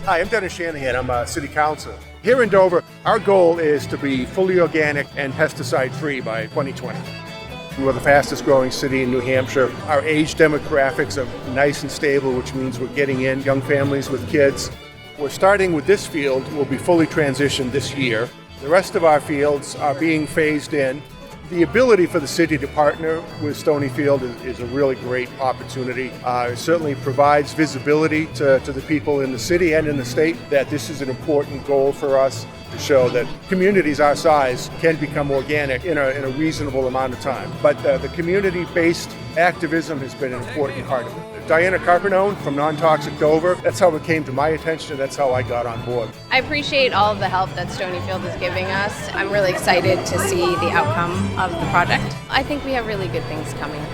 Hi, I'm Dennis Shanahan. I'm a city councilor. Here in Dover, our goal is to be fully organic and pesticide-free by 2020. We're the fastest growing city in New Hampshire. Our age demographics are nice and stable, which means we're getting in young families with kids. We're starting with this field. We'll be fully transitioned this year. The rest of our fields are being phased in. The ability for the city to partner with Stonyfield is a really great opportunity. It certainly provides visibility to the people in the city and in the state that this is an important goal for us to show that communities our size can become organic in a reasonable amount of time. But the community-based activism has been an important part of it. Diana Carpinone from Non-Toxic Dover, that's how it came to my attention, that's how I got on board. I appreciate all of the help that Stonyfield is giving us. I'm really excited to see the outcome of the project. I think we have really good things coming.